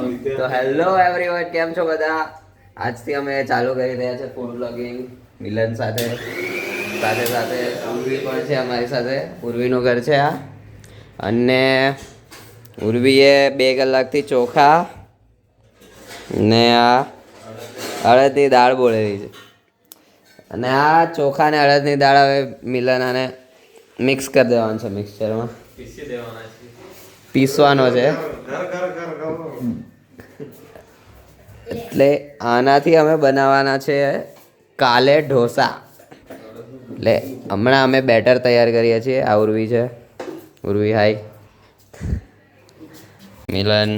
તો hello everyone, કેમ છો બધા? આજથી અમે ચાલુ કરી રહ્યા છે ફૂડ બ્લોગિંગ મિલન સાથે સાથે સાથે ઉર્વી પણ છે અમારી સાથે. ઉર્વીનું ઘર છે આ. અને ઉર્વીએ 2 કલાકથી ચોખા ને આ અડદની દાળ બોળેલી છે. અને આ ચોખા ને અડદની દાળ હવે મિલન આને મિક્સ કરી દેવાનું છે મિક્સચરમાં. પીસવાનો છે. એટલે આનાથી અમે બનાવવાના છે કાલે ઢોસા. એટલે હમણાં અમે બેટર તૈયાર કરીએ છીએ. આ ઉર્વી છે. ઉર્વી હાય. મિલન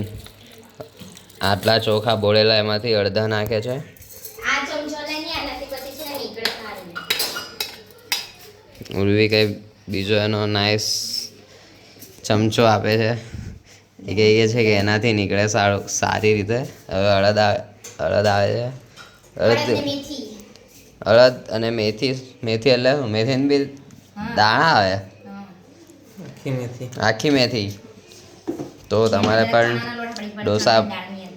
આટલા ચોખા બોળેલા એમાંથી અડધા નાખે છે. ઉર્વી કઈ બીજો એનો નાઇસ ચમચો આપે છે. એ કહીએ છે કે એનાથી નીકળે સારી રીતે. હવે અડદ આવે છે. અડદ અને મેથી એટલે મેથીને બી દાણા આવે. આખી મેથી. તો તમારે પણ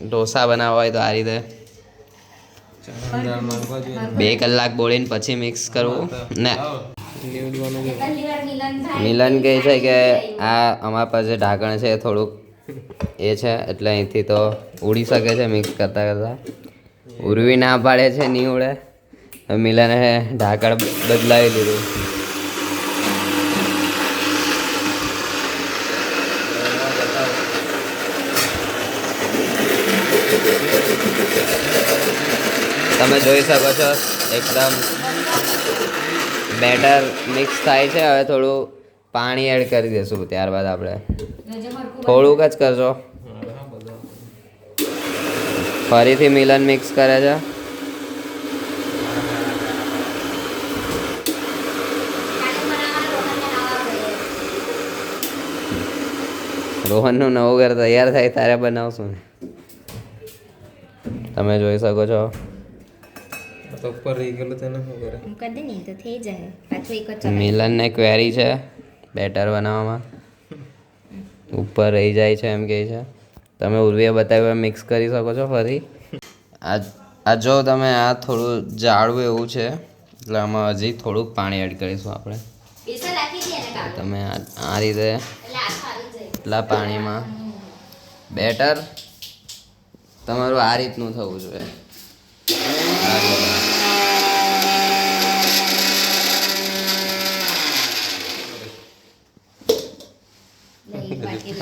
ઢોસા બનાવવા હોય તો આ રીતે 2 કલાક બોળીને પછી મિક્સ કરવું ને. મિલન કહે છે કે આ અમારા પાસે ઢાંકણ છે થોડુંક એ છે એટલે અહીંથી તો ઉડી શકે છે મિક્સ કરતાં કરતાં. ઉર્વી ના પાડે છે નહીં ઉડે. મિલને ઢાંકણ બદલાવી દીધું. તમે જોઈ શકો છો એકદમ બેટર મિક્સ થાય છે. હવે થોડું પાણી એડ કરી દઈશું. ત્યારબાદ આપણે થોડુંક જ કરજો. ફરીથી મિલન મિક્સ કરે છે. રોહનનું નવું ઘર તૈયાર થાય ત્યારે બનાવશું ને. તમે જોઈ શકો છો. મિલનને ક્વેરી છે બેટર બનાવવામાં. ઉપર રહી જાય છે એમ કહે છે. તમે ઉર્વીએ બતાવ્યું મિક્સ કરી શકો છો ફરી. આ જો તમે આ થોડું જાડું એવું છે એટલે આમાં હજી થોડુંક પાણી એડ કરીશું આપણે. તમે આ રીતે એટલા પાણીમાં બેટર તમારું આ રીતનું થવું જોઈએ.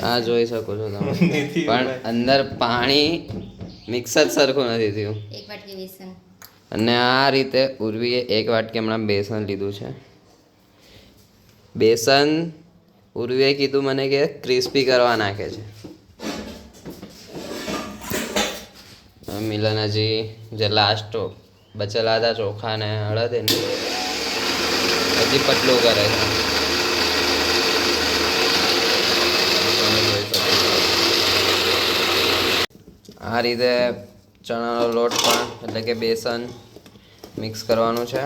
આ જોઈ શકો છો તમે. પણ અંદર પાણી મિક્સ જ સરખું નથી થયું. અને આ રીતે ઉર્વીએ 1 વાટકી હમણાં બેસન લીધું છે. બેસન ઉર્વીએ કીધું મને કે ક્રિસ્પી કરવા નાખે છે. મિલન હજી જે લાસ્ટ બચેલા હતા ચોખા ને હળદ એને હજી પતલું કરે છે. આ રીતે ચણાનો લોટ પણ એટલે કે બેસન મિક્સ કરવાનું છે.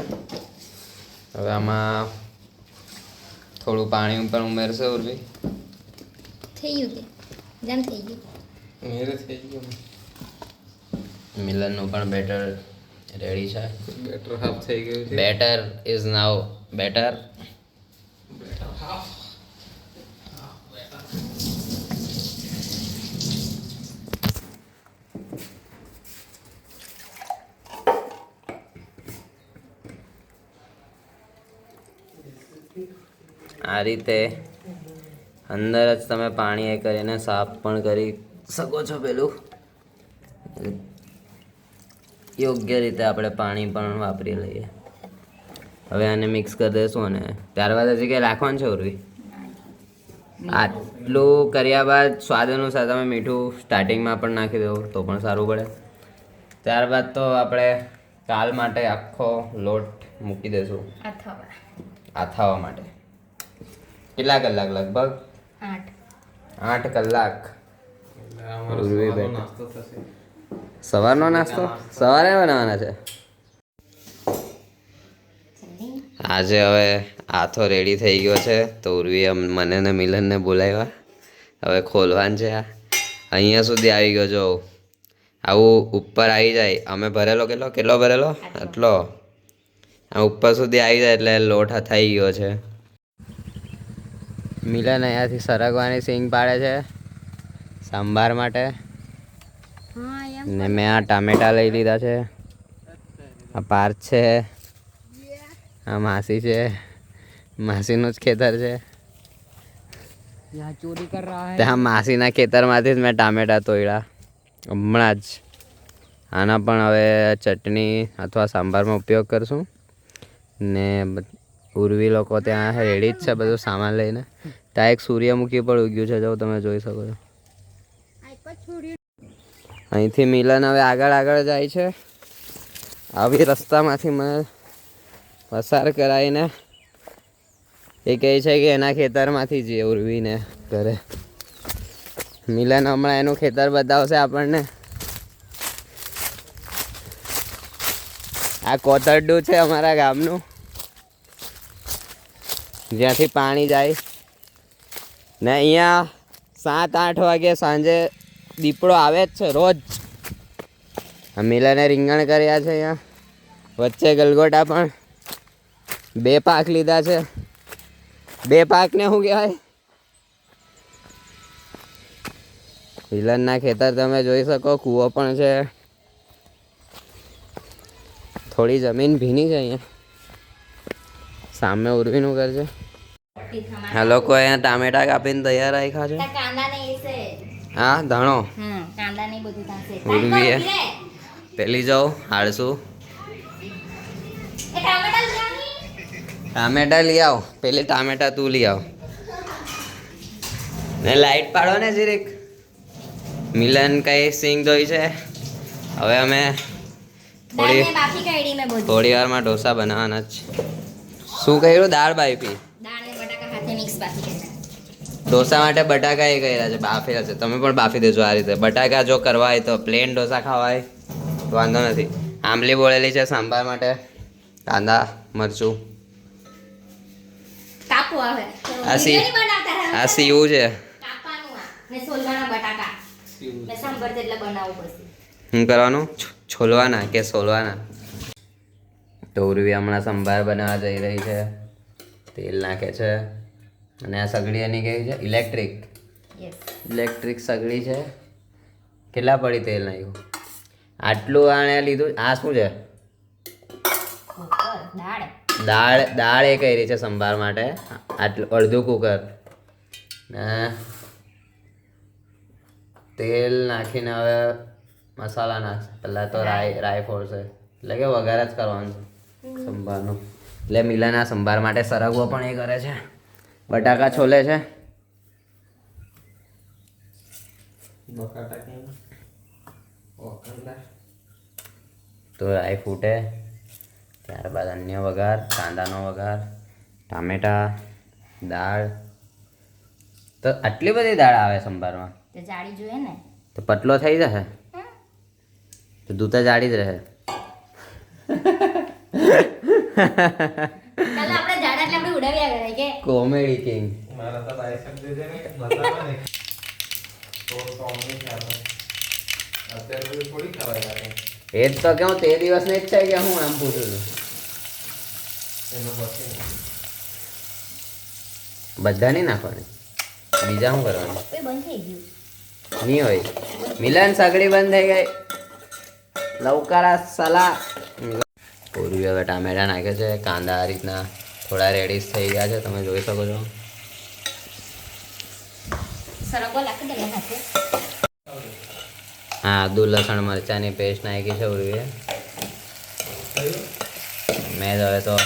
હવે આમાં થોડું પાણી પણ ઉમેરશે ઉર્વી. મિલનનું પણ બેટર રેડી છે. બેટર હાફ થઈ ગયું છે. Better is now better. આ રીતે અંદર જ તમે પાણી એ કરીને સાફ પણ કરી શકો છો. પેલું યોગ્ય રીતે આપણે પાણી પણ વાપરી લઈએ. હવે આને મિક્સ કરી દઈશું અને ત્યારબાદ હજી કંઈ રાખવાનું છે ઉર્વી? આટલું કર્યા બાદ સ્વાદ અનુસાર તમે મીઠું સ્ટાર્ટિંગમાં પણ નાખી દો તો પણ સારું પડે. ત્યારબાદ તો આપણે કાલ માટે આખો લોટ મૂકી દઈશું આથાવા માટે. કેટલા કલાક? લગભગ 8 કલાક. સવારનો નાસ્તો સવારે બનાવવાના છે. આજે હવે આથો રેડી થઈ ગયો છે તો ઉર્વીએ મને ને મિલનને બોલાવ્યા. હવે ખોલવાનું છે. અહીંયા સુધી આવી ગયો જો. આવું ઉપર આવી જાય. અમે ભરેલો કેટલો ભરેલો આટલો. આ ઉપર સુધી આવી જાય એટલે લોટ થઈ ગયો છે. મિલન અહીંયાથી સરગવાની સિંગ પાડે છે સંભાર માટે. ને મેં આ ટામેટા લઈ લીધા છે. આ પાર્થ છે, આ માસી છે, માસીનું જ ખેતર છે. ચોરી કર રહા હૈ. ત્યાં માસીના ખેતરમાંથી જ મેં ટામેટા તોડ્યા હમણાં જ. આના પણ હવે ચટણી અથવા સાંભારમાં ઉપયોગ કરશું. ને ઉર્વી લોકો ત્યાં રેડી જ છે બધું સામાન લઈને. ત્યાં એક સૂર્યમુખી પણ ઉગ્યું છે, જો તમે જોઈ શકો છો. અહીંથી મિલન હવે આગળ જાય છે. આવી રસ્તામાંથી મને પસાર કરાવીને એ કહે છે કે એના ખેતરમાંથી જ ઉર્વીને ઘરે. મિલન હમણાં એનું ખેતર બતાવશે આપણને. આ કોતરડું છે અમારા ગામનું, જ્યાંથી પાણી જાય. ને અહીંયા 7-8 વાગે સાંજે દીપડો આવે જ છે રોજ. મિલને રીંગણ કર્યા છે અહીંયા. વચ્ચે ગલગોટા પણ 2 પાક લીધા છે. 2 પાકને શું કહેવાય? મિલનના ખેતર તમે જોઈ શકો. કૂવો પણ છે. થોડી જમીન ભીની છે અહીંયા. સામે ઉર્વીનું ઘર છે. આ લોકો અહીંયા ટામેટા કાપીને તૈયાર રાખ્યા છે. હા ધાણો ઉર્વી પેલી જાઓ હાડશું. ટામેટા લઈ આવો. પેલી ટામેટા તું લઈ આવ. ને લાઈટ પાડો ને જીરીક. મિલન કઈ સિંગ ધોઈ છે. હવે અમે થોડી વારમાં ઢોસા બનાવવાના જ. શું કર્યું? દાળ બાફી. ઢોસા માટે બટાકા એ કર્યા છે, બાફેલા છે. તમે પણ બાફી દેજો આ રીતે. બટાકા જો કરવા હોય તો પ્લેન ઢોસા ખાવા હોય તો વાંધો નથી. આંબલી બોળેલી છે સાંભાર માટે. કાંદા મરચું. આ સીવું છે. શું કરવાનું? છોલવાના કે સોલવાના? તો ઉર્વી હમણાં સંભાર બનાવવા જઈ રહી છે. તેલ નાખે છે. અને આ સગડી એની કેવી છે? ઇલેક્ટ્રિક સગડી છે. કેટલા પડી તેલ નાખ્યું? આટલું આણે લીધું. આ શું છે? દાળ એ કરી છે સંભાર માટે. આટલું અડધું કુકર. ને તેલ નાખીને હવે મસાલા નાખશે. પહેલાં તો રાઈ ફોડશે. એટલે કે વઘાર જ કરવાનું છે સંભારનું. એટલે મિલન આ સંભાર માટે સરગવો પણ એ કરે છે. બટાકા છોલે છે. તો રાઈ ફૂટે ત્યારબાદ અન્ય વઘાર. કાંદાનો વઘાર, ટામેટા, દાળ. તો આટલી બધી દાળ આવે સંભારમાં? જાડી જોઈએ ને તો પતલો થઈ જશે. તો દૂધ જાડી જ રહે. Comedy king. એ જ તો કેવું તે દિવસ ને જ છે કે હું આમ પૂછું છું. બધા નહીં નાખવાની. બીજા શું કરવાનું? નહીં હોય. મિલન સગડી બંધ થઈ ગઈ. લવકારા સલા. પૂરી હવે ટામેટા નાખે છે. કાંદા આ રીતના થોડા રેડી થઈ ગયા છે, તમે જોઈ શકો છો. હા, આદુ લસણ મરચાંની પેસ્ટ નાખી છે ઉર્વીએ. મેં હવે તો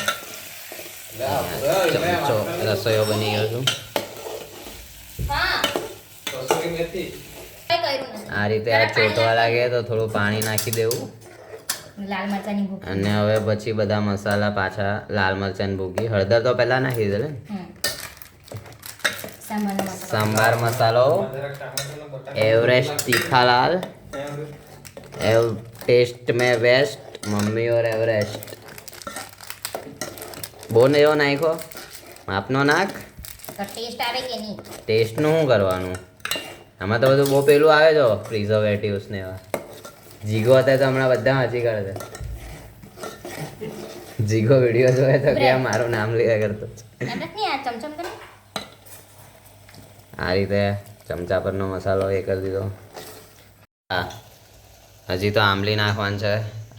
ચમચો રસોઈયો બની ગયો છું. આ રીતે આ ચોટવા લાગે તો થોડું પાણી નાખી દેવું. અને હવે પછી બધા મસાલા પાછા. લાલ મરચાંની ભૂકી, હળદર તો પહેલા નાખી દે ને. सांबार मसालो एवरेस्ट तीखा लाल टेस्ट में बेस्ट मम्मी और एवरेस्ट बोन एवो नाखो आपनो नाख तो टेस्ट आवे के नहीं टेस्ट નું શું કરવાનું આમાં તો બધું બહુ પેલું આવે છે પ્રિઝર્વેટિવ્સ ને એવા. જીગો હતા તો હમણાં બધા હજી કરે છે. જીગો વિડીયો જોયે તો કે મારું નામ લીધા કરતો. આ રીતે ચમચા પરનો મસાલો એ કરી દીધો. હા હજી તો આંબલી નાખવાનું છે.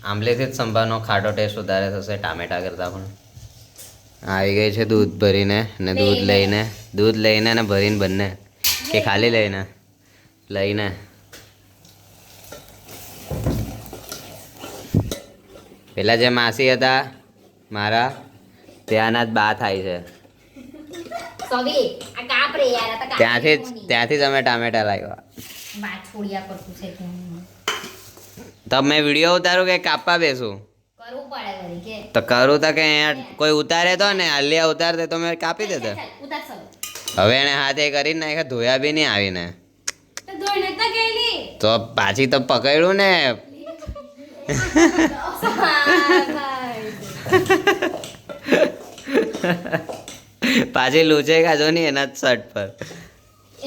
આંબલીથી જ સંભારનો ખાટો ટેસ્ટ વધારે થશે ટામેટા કરતાં પણ. આવી ગઈ છે દૂધ ભરીને ને દૂધ લઈને ને ભરીને બંને કે ખાલી લઈને પેલા જે માસી હતા મારા ત્યાંના જ બા થાય છે. ત્યાંથી જ અમે ટામેટા લાવ્યા. તો મેં વિડીયો ઉતારું કે કાપવા બેસું તો કરું તો કે અહીંયા કોઈ ઉતારે તો ને આલિયા ઉતારતે તો મેં કાપી દેતા. હવે એને હાથે કરીને નાખ્યા ધોયા બી નહીં આવીને તો પાછી તો પકડ્યું ને. પાછી લૂચે કાજો નહીં એના શર્ટ પર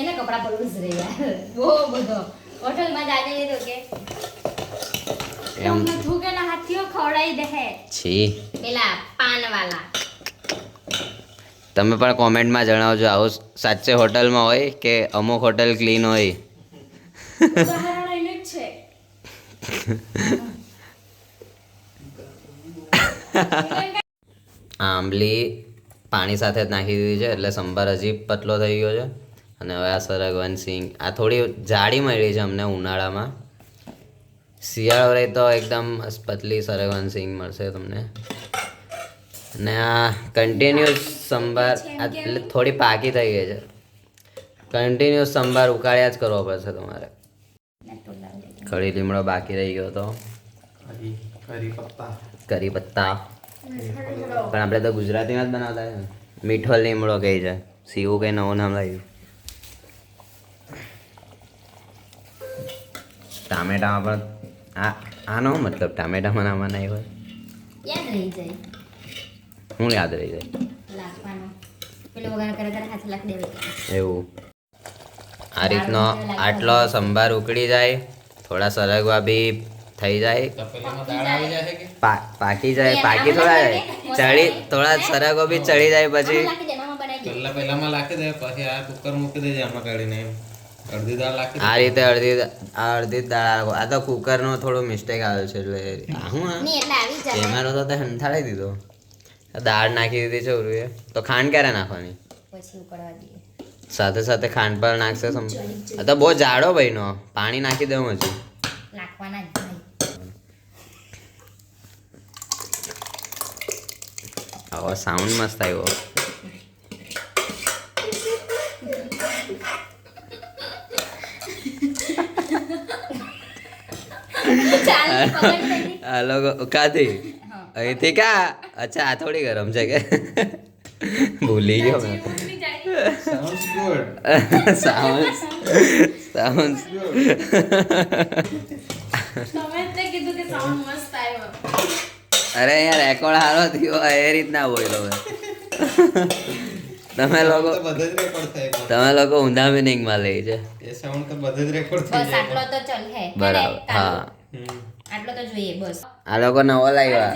એના કપડા પર જ રે યાર બહુ બધો હોટલમાં જાજે તો કે એમ થૂકેલા હાથીઓ ખવડાઈ દે છી પેલા પાનવાલા. તમે પણ કોમેન્ટમાં જણાવજો આવું સાચે હોટલમાં હોય કે અમુક હોટલ ક્લીન હોય. ઉદાહરણ એને જ છે. આંબલી પાણી સાથે જ નાખી દીધી છે એટલે સંભાર હજી પતલો થઈ ગયો છે. અને હવે આ સરગવન સિંગ આ થોડી જાડી મળી છે અમને ઉનાળામાં. શિયાળો રહે તો એકદમ પતલી સરગવન સિંગ મળશે તમને. અને આ કન્ટિન્યુઅસ સંભાર એટલે થોડી પાકી થઈ ગઈ છે. કન્ટિન્યુઅસ સંભાર ઉકાળ્યા જ કરવો પડશે તમારે. કઢી લીમડો બાકી રહી ગયો તો કરી પત્તા પણ આપણે તો ગુજરાતીમાં જ બનાવતા છે. મીઠો લીમડો કહી છે. સીવું કંઈ નવું નામ લાવ્યું. ટામેટામાં પણ આનો મતલબ ટામેટામાં નામાં નહીં હોય યાદ રહી જાય. હું યાદ રહી જાય લાખવાનો પેલો વગર કરે ત્યારે હાથ લાખ દેવે એવું. આ રીતનો આટલો સંભાર ઉકળી જાય થોડા સરગવા બી થઈ જાય પાકી જાય પાકી થોડા જાય ચડી થોડા સરગો બી ચડી જાય પછી પહેલામાં લાખી દે પછી આ કુકર મૂકી દેજે આમાં કાઢીને અડધી દાળ લાખી આ રીતે અડધી દાળ. આ તો કુકરનો થોડો મિસ્ટેક આવ્યો છે એટલે હું એમાંનો તો હંથાળી દીધો. દાળ નાખી દીધી છે ઉરુએ તો ખાંડ ક્યારે નાખવાની પછી ઉકળવા દઈએ. સાથે સાથે ખાંડ પર નાખશે આ તો બહુ જાડો ભાઈનો પાણી નાખી દઉં હજી નાખવાના જ નહીં. હવે સાઉન્ડ મસ્ત આવ્યો. આ લોકો કાથી અહીંથી કા અચ્છા આ થોડી ગરમ છે કે ભૂલી ગયો મેં. સાઉન્ડ અરે યાર રેકોર્ડ સારો થયો એ રીતના બોલો. તમે લોકો ઊંધા મિનિંગમાં લઈ છે. એ સાઉન્ડ તો બધે જ રેકોર્ડ થઈ બસ આટલો તો ચલ હે બરાબર હા આટલો તો જોઈએ બસ. આ લોકો નવો લાવ્યા.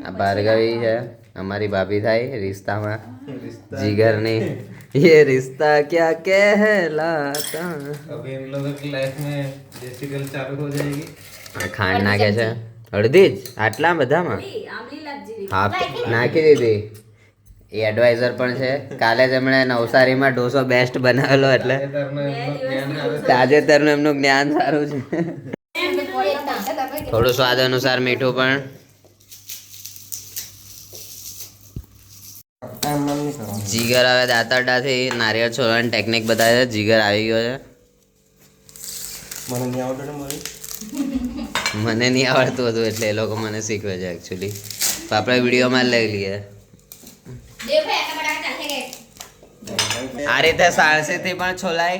આ ભાર્ગવી છે અમારી ભાભી થાય રિશ્તામાં જીગરની. ये रिश्ता क्या कहलाता. अभी इन लोगों की लाइफ में ये सीरियल चालू हो जाएगी. ખાંડ નાખે છે અડધી જ આટલા બધામાં હાફ નાખી દીધી. એ એડવાઇઝર પણ છે. કાલે જ એમણે નવસારીમાં ઢોસો બેસ્ટ બનાવેલો એટલે તાજેતરનું એમનું જ્ઞાન સારું છે. થોડું સ્વાદ અનુસાર મીઠું પણ. જીગર હવે દાંતરડાથી નારિયેળ છોડવાની ટેકનિક બતાવે છે. જીગર આવી ગયો છે. મને નહીં આવડતું હતું એટલે એ લોકો મને શીખવે છે એકચ્યુઅલી. તો આપણે વિડીયોમાં લઈ લઈએ. આ રીતે સાણસીથી પણ છોલાય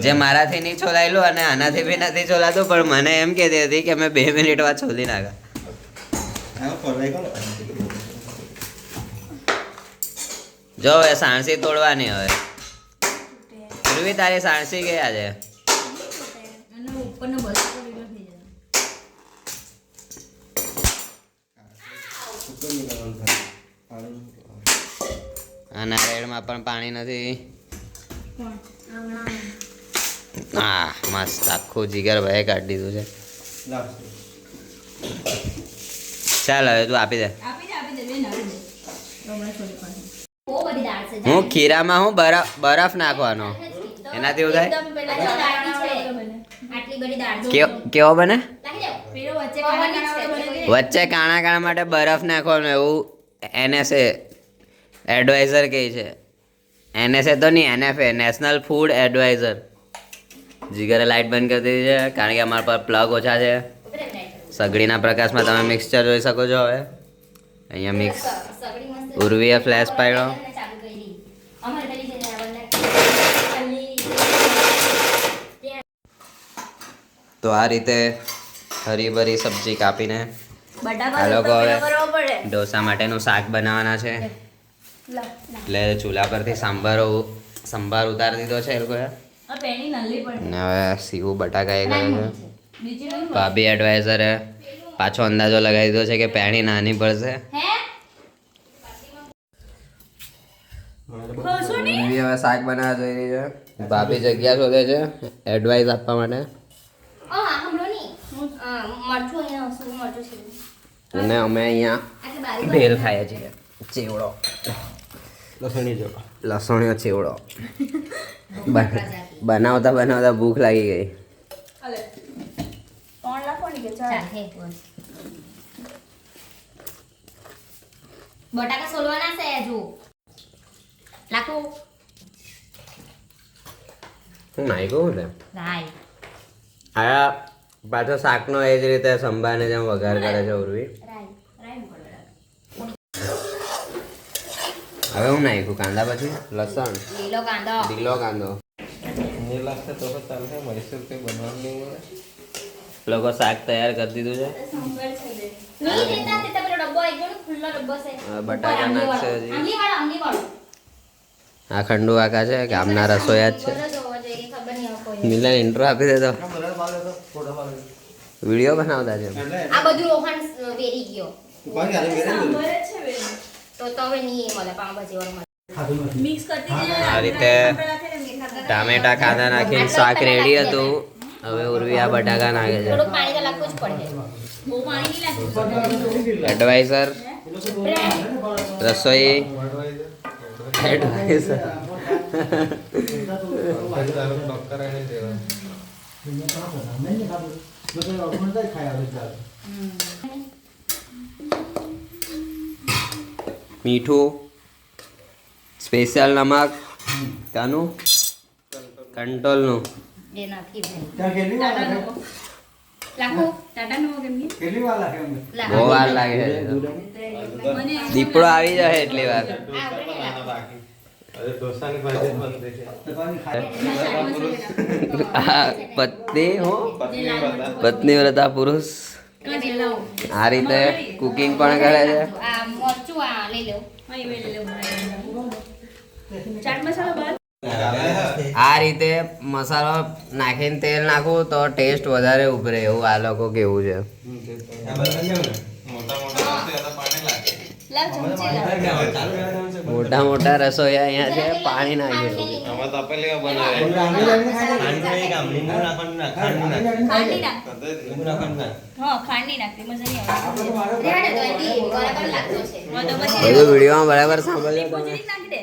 જે મારાથી નહીં છોલાયેલું અને આનાથી બી નથી છોલાતું પણ મને એમ કહેતી હતી કે મેં 2 મિનિટમાં છોલી નાખા. જો હવે સાણસી તોડવાની હવે પૂર્વી તારી સાણસી ગયા છે. ઉપરનો બસો લીલો થઈ જાય. આ નારિયેળમાં પણ પાણી નથી. કોણ હા મસ્ત આખું જીગરભાઈએ કાઢી દીધું છે. ચાલ હવે તું આપી દે. આપી દે બેન આપી દે. હમણાં થોડી પાસે બહુ બધી દાળ છે. હું ખીરામાં હું બરફ નાખવાનો એનાથી એવું થાય. એકદમ પેલા દાળ છે. આટલી બધી દાળ છે. કેવો બને? નાખી દો. પેલો વચ્ચે કાણા કાણા બને. વચ્ચે કાણા કાણા માટે બરફ નાખવાનો એવું NSA એડવાઇઝર કહે છે. NSA તો નહીં, NFA નેશનલ ફૂડ એડવાઇઝર. જીગરે લાઇટ બંધ કરી દીધી છે કારણ કે અમારા પર પ્લગ ઓછા છે. સગડીના પ્રકાશમાં તમે મિક્સચર જોઈ શકો છો. હવે અહીંયા મિક્સ સગડી મસ્ત ઉર્વીએ ફ્લેશ પાડ્યો. ચાલુ કરી. અમારે પેલી છે ને આવડને તો આ રીતે હરીભરી સબ્જી કાપીને બટાકા આ લોકો હવે કરવો પડે. ઢોસા માટેનું શાક બનાવવાના છે. એટલે ચૂલા પરથી સંભાર ઉતારી દીધો છે એ લોકોએ. આ પેની નલ્લી પડે. અને હવે સીવું બટાકા એ કરે છે. બીજી નહીં ભાભી એડવાઇઝરે પાછો અંદાજો લગાવી દીધો છે કે પેણી નાની પડશે. હે ઉર્વી હવે શાક બનાવવા જઈ રહી છે. ભાભી જગ્યા શોધે છે એડવાઇસ આપવા માટે. હમણો નહીં મરચું અહીંયા શું મરચું છે અને અમે અહીંયા આટલી બારી ભેલ ખાઈએ છીએ. ચેવડો લસણીયો ચેવડો બનાવતા બનાવતા ભૂખ લાગી ગઈ. બટાકા સોલવાના છે હજુ લાખો હું નાખ્યું ને રાઈ આ પાછો શાકનો એ જ રીતે સંભાળને જેમ વઘાર કરે છે ઉર્વી. રાઈ રાઈ પડે હવે હું નાખ્યું કાંદા પછી લસણ લીલો કાંદો લીલો કાંદો. નહીં લાગશે તો ચાલશે. મૈસૂર કંઈ બનાવવાનું નહીં મળે. લોકો શાક તૈયાર કરી દીધું છે. નહીં દેતા તે પેલો ડબ્બો એકદમ ખુલ્લો ડબ્બો છે હા, બટાકા નાખશે હજી. આંગળી વાળો આ ખંડુ કાકા છે ગામના રસોઈયા જ છે. ખબર જોઈએ ખબર નહીં હવે કોઈ મિલન ઇન્ટ્રો આપી દેતો. વિડીયો બનાવતા છે. આ બધું રોહન વેરી ગયો તો હવે નહીં મળે પાવભાજી વાળો મિક્સ કરતી આ રીતે ટામેટા કાંદા નાખીને શાક રેડી હતું. હવે ઉર્વી આ બટાકા નાખે છે. થોડું પાણી તો લાગવું જ પડે બહુ પાણી નહીં લાગતું એડવાઇઝર રસોઈ એડવાઇઝર ડોક્ટર એને દેવા. મીઠું સ્પેશિયલ નમક કાનું કંટ્રોલનું. એ નથી ભાઈ લાખો ટાટા નો કેમ નહીં બહુ વાર લાગે છે. દીપડો આવી જાય એટલી વાર. હવે ઢોસાની ભાજી જ બનતી છે. આ પત્ની વ્રતા પુરુષ આ રીતે કુકિંગ પણ કરે છે. આ મરચું આ લઈ લો ચાટ મસાલો બસ આ રીતે મસાલો નાખીને તેલ નાખું તો ટેસ્ટ વધારે ઉભરે એવું આ લોકો કેવું છે. મોટા મોટા હશે તો પાણી લાગે. લાવ ચમચી લાવ મોટા મોટા રસોઈયા અહીંયા છે પાણી નાખે. આમાં તો પેલી બનાવે. ખાંડી નાખ હા ખાંડી નાખતી મજા નહીં આવે રેડે તો એની બરાબર લાગતો છે તો પછી બધું વિડીયોમાં બરાબર સાંભળજો તમે. નાખી દે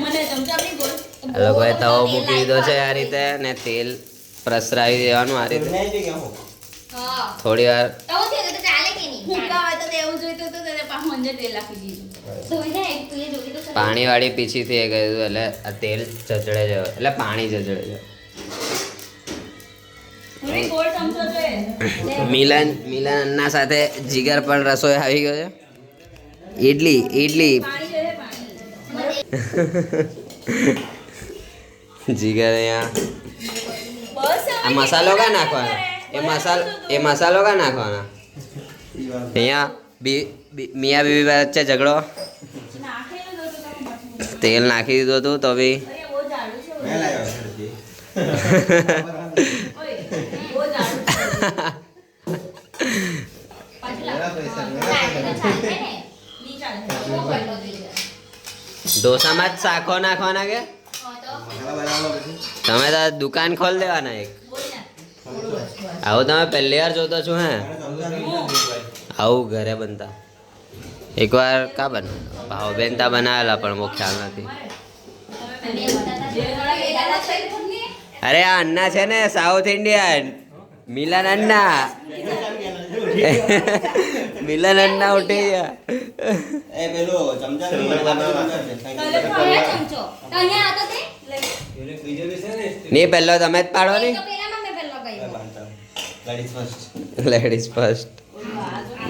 મને ચમચાની બોલ આ લોકોએ તવો મૂકી દીધો છે આ રીતે ને તેલ પ્રસરાવી દેવાનું આ રીતે હા થોડી વાર. તો છે તો ચાલે કે નહીં ભૂકા હોય તો દેવું જોઈતું તો તેને પાછું અંદર તેલ નાખી દીધું સોઈ જાય તું એ જોઈ તો પાણીવાળી પીછીથી એ કહ્યું એટલે આ તેલ ચચડે છે એટલે પાણી ચચડે છે. પૂરી ગોળ ચમચો જોઈએ મિલન અન્ના સાથે જીગર પણ રસોઈ આવી ગયો છે. ઇડલી પાણી જોઈએ પાણી જીગર અહીંયા બસ આ મસાલો કા નાખવાના એ મસાલો કા નાખવાના અહીંયા મિયા બીબી વચ્ચે ઝઘડો, તેલ નાખી દીધું હતું તો બી ઢોસામાં જ શાખો નાખવાના કે તમે તો દુકાન ખોલ દેવાના એક. આવું તમે પહેલી વાર જોતો છું હે? આવું ઘરે બનતા એકવાર કા બન ભાવ બેન તા બનાવેલા પણ બહુ ખ્યાલ નથી. અરે આ અન્ના છે ને સાઉથ ઇન્ડિયન મિલન અન્ના. મિલન અન્ના ઉઠી ગયા. નહીં પહેલો તમે જ પાડો ને. Ladies first.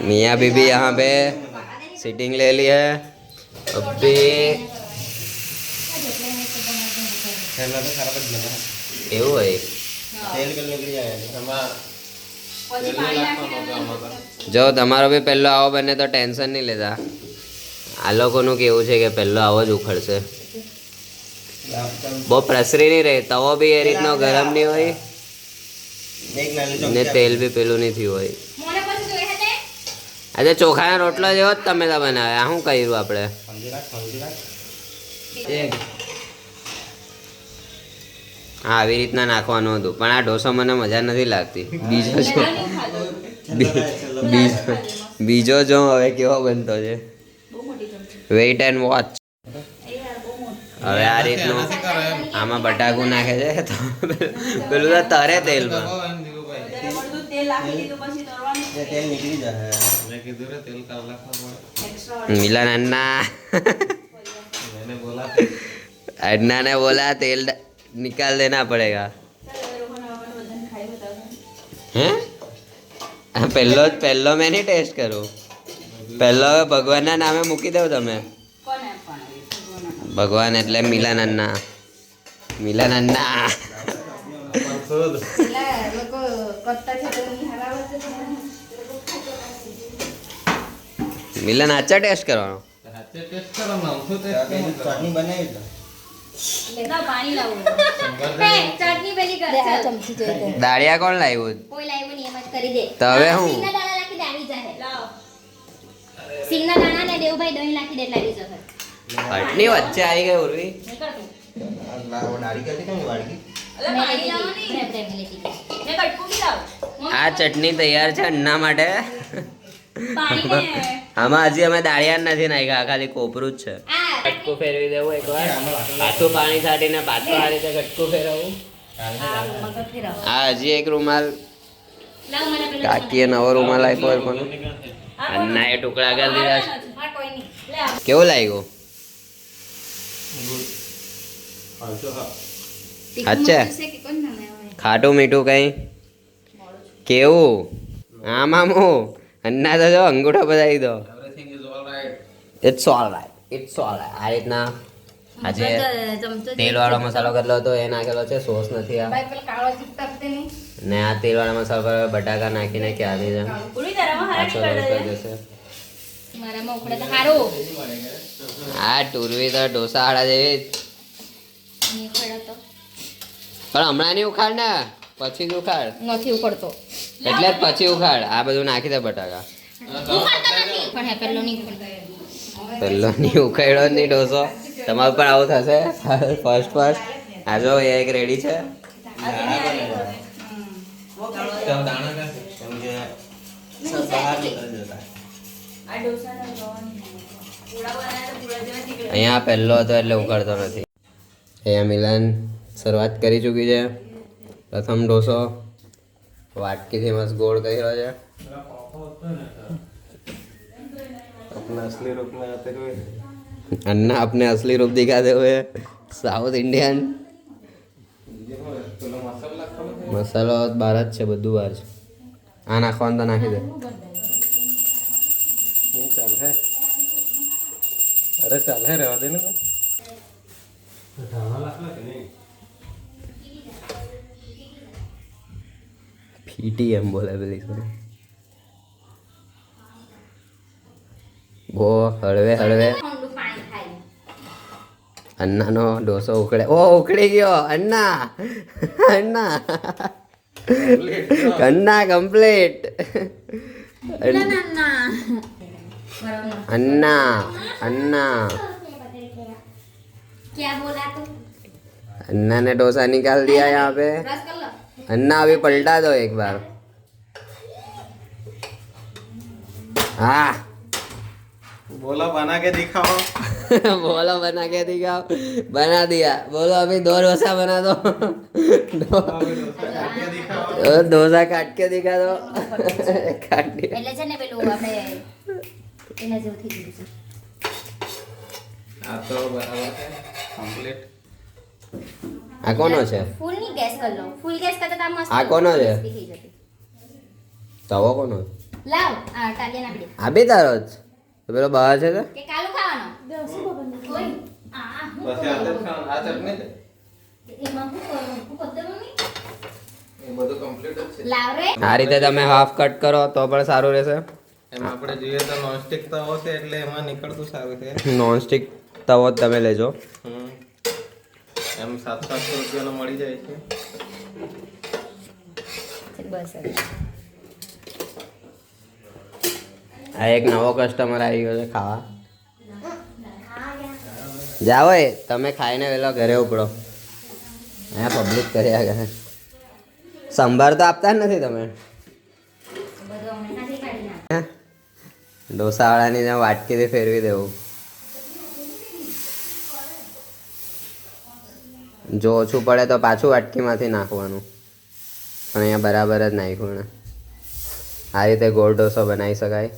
मियाँ बीबी यहाँ पे सीटिंग ले ली है. अभी એવું હોય જો તમારો બી પહેલો આવો બને તો ટેન્શન નહીં લેતા. આ લોકોનું કેવું છે કે પહેલો આવો જ ઉખડશે. બહુ પ્રસરી નહીં રહે. તવો બી એ રીતનો ગરમ નહીં હોય ને તેલ બી પેલું નહીં થયું હોય. આજે ચોખાના રોટલો જેવો જ તમે તો બનાવે. આ શું કર્યું આપણે? હા આવી રીતના નાખવાનું હતું પણ આ ઢોસો મને મજા નથી લાગતી. બીજો જો હવે કેવો બનતો છે. Weight and watch. હવે આ રીતનું આમાં બટાકું નાખે છે તો પેલું તો તરે તેલમાં. मिलन अन्ना अन्ना ने बोला तेल निकाल देना पड़ेगा. हैं પહેલો મેં નહીં ટેસ્ટ કરું. પહેલો હવે ભગવાનના નામે મૂકી દઉં તમે. ભગવાન એટલે મિલન અન્ના. મિલન અન્ના મિલન આચા ટેસ્ટ કરવાનો. દાળિયા કોણ લાવ્યું? તો હવે હું ચટણી વચ્ચે આવી ગઈ ઉર્વી. આ ચટણી તૈયાર છે અન્ના માટે. આમાં હજી અમે દાળિયા નથી નાખ્યા, ખાલી કોપરું જ છે. કટકું ફેરવી દેવું એકવાર, પાછું પાણી છાંટીને પાછું આ રીતે કટકું ફેરવવું. આ હજી એક રૂમાલ કાકીએ નવો રૂમાલ આપ્યો પણ અન્ના એ ટુકડા કરી દીધા. કેવું લાગ્યું? અચ્છા ખાટું મીઠું કઈ કેવું? હા મામુ અન્ના તો જો અંગૂઠો બતાવી દો. It's all right, it's all right. આ રીતના આજે તેલવાળો મસાલો કરેલો હતો એ નાખેલો છે, સોસ નથી. આ ને આ તેલવાળા મસાલા પર બટાકા નાખીને ક્યાંથી છે આ ટુરવી તો ઢોસા હાડા જેવી. પણ હમણાં નહીં ઉખાડ ને, પછી જ ઉખાડ. નથી ઉકળતો એટલે જ પછી ઉખાડ. આ બધું નાખી દે બટાકા. પહેલો નહીં ઉખાડ્યો નહીં ઢોસો. તમારું પણ આવું થશે ફર્સ્ટ. આ જો એક રેડી છે. અહીંયા પહેલો હતો એટલે ઉખાડતો નથી. અહીંયા મિલન શરૂઆત કરી ચૂકી છે. પ્રથમ ઢોસો વાટકીથી મસ્ત ગોળ કર્યો છે. अन्ना अपने असली रूप दिखाते हुए साउथ इंडियन. મસાલો બહાર જ છે, બધું બહાર છે. આ નાખવાનું તો નાખી દે. અરે ચાલ હે રહેવા દે ને. પીટી એમ બોલે પેલી. બહુ હળવે હળવે ઠંડુ પાણી ખાઈ. અન્નાનો ડોસો ઉકળે. ઓ ઉકળી ગયો અન્ના. અન્ના અન્ના કમ્પ્લીટ. બરાબર. अन्ना अन्ना क्या बोला तू? अन्ना ने डोसा निकाल दिया यहाँ पे. ब्रश कर लो. अन्ना अभी पलटा दो एक बार. हाँ बोला बना के दिखाओ. बोलो बना के दिखाओ. बना दिया. बोलो अभी 2 डोसा बना दो. डोसा काट के दिखा दो. काट दिया. એટલે છે ને પેલું આપણે એના જેવું થઈ ગયું છે. આ તો બરાબર છે કમ્પ્લીટ. આ કોનો છે? ફૂલ ની ગેસ કરી લો. ફૂલ ગેસ કરતા તો આ મસ્ત આ કોનો છે? crispy થઈ જતી. તવો કોનો? લાવ આ ટાલિયા નાખી દે. આ બી તારો જ તો પેલો બહાર છે તો કે કાલું ખાવાનો? ઓય આ પછી આ તો ખાવાનું. આ ચટણી છે એમાં શું કરવું? હું પદ્ધતિ મમ્મી એ બધું કમ્પ્લીટ જ છે. લાવ રે. આ રીતે તમે હાફ કટ કરો તો પણ સારું રહેશે. એમાં આપણે જોઈએ તો નોનસ્ટિક તવો છે એટલે એમાં નીકળતું સારું છે. નોનસ્ટિક તવો જ તમે લેજો. એમ 700 રૂપિયાનો મળી જાય છે. બસ હવે. આ એક નવો કસ્ટમર આવી ગયો છે ખાવા. જાઓ એ તમે ખાઈને વેલો ઘરે ઉપડો. અહીંયા પબ્લિક કર્યા કરે. સંભાર તો આપતા જ નથી તમે. બધું અમે નથી કાઢી નાખ. હે? ડોસાવાળાની જેમ વાટકીથી ફેરવી દેવું. જો ઓછું પડે તો પાછું વાટકીમાંથી નાખવાનું. પણ અહીંયા બરાબર જ નાખ્યું ને. આ રીતે ગોળ ડોસો બનાવી શકાય.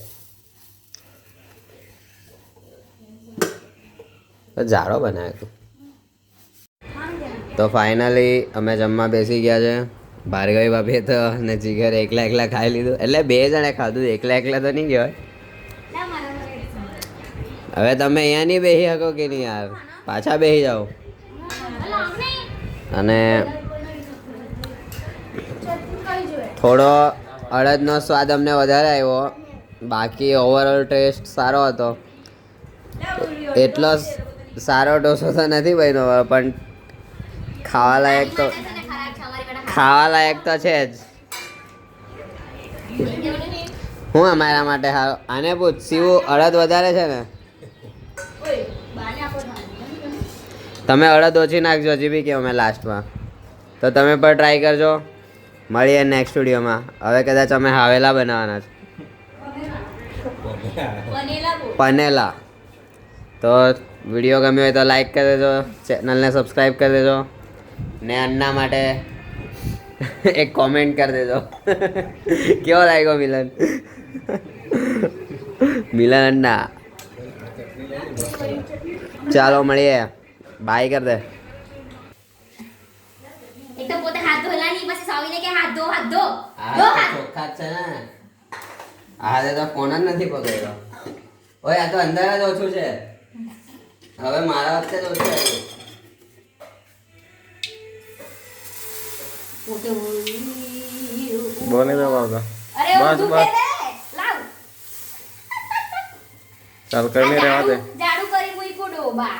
તો જાડો બનાવ્યો તું. તો ફાઇનલી અમે જમવા બેસી ગયા છે. ભાર્ગવી ભાભીએ તો ને જીગર એકલા એકલા ખાઈ લીધું. એટલે 2 જણે ખાધું, એકલા એકલા તો નહીં કહેવાય. ના મારા ઘરે. હવે તમે અહીંયા નહીં બેસી શકો કે નહીં યાર? પાછા બેસી જાઓ. અને થોડો અડદનો સ્વાદ અમને વધારે આવ્યો. બાકી ઓવરઓલ ટેસ્ટ સારો હતો. એટલો સારો ડોસો તો નથી બન્યો પણ ખાવા લાયક તો છે જ. હું અમારા માટે સારો. આને પૂછ શિવું અડદ વધારે છે ને? તમે અડદ ઓછી નાખજો હજી બી કે અમે લાસ્ટમાં. તો તમે પણ ટ્રાય કરજો. મળીએ નેક્સ્ટ વિડીયોમાં. હવે કદાચ અમે હાવેલા બનાવવાના છે. પનેલા. તો વિડીયો ગમ્યો હોય તો લાઈક કરી દેજો, ચેનલને સબસ્ક્રાઈબ કરી દેજો ને અન્ના માટે એક કોમેન્ટ કરી દેજો. કેવો લાગ્યો મિલન? મિલન અન્ના. ચાલો મળીએ. બાય કર દે. એક તો પોતે હાથ ધોલા નહીં પછી સાવીને કે હાથ ધો હાથ ધો. ચોખ્ખા જ છે ને. આ તો ફોન જ નથી પકડ્યો. ઓય આ તો અંદર જ ઓછું છે. હવે મારા વખતે જ ઓછું આવ્યું. પોતે બોલે દો બાબા. અરે બસ, ઊંધું બસ. કે દે. લાવ. ચાલ કરી રહેવા દે. જાડું કરી મૂક્યું ડોબા.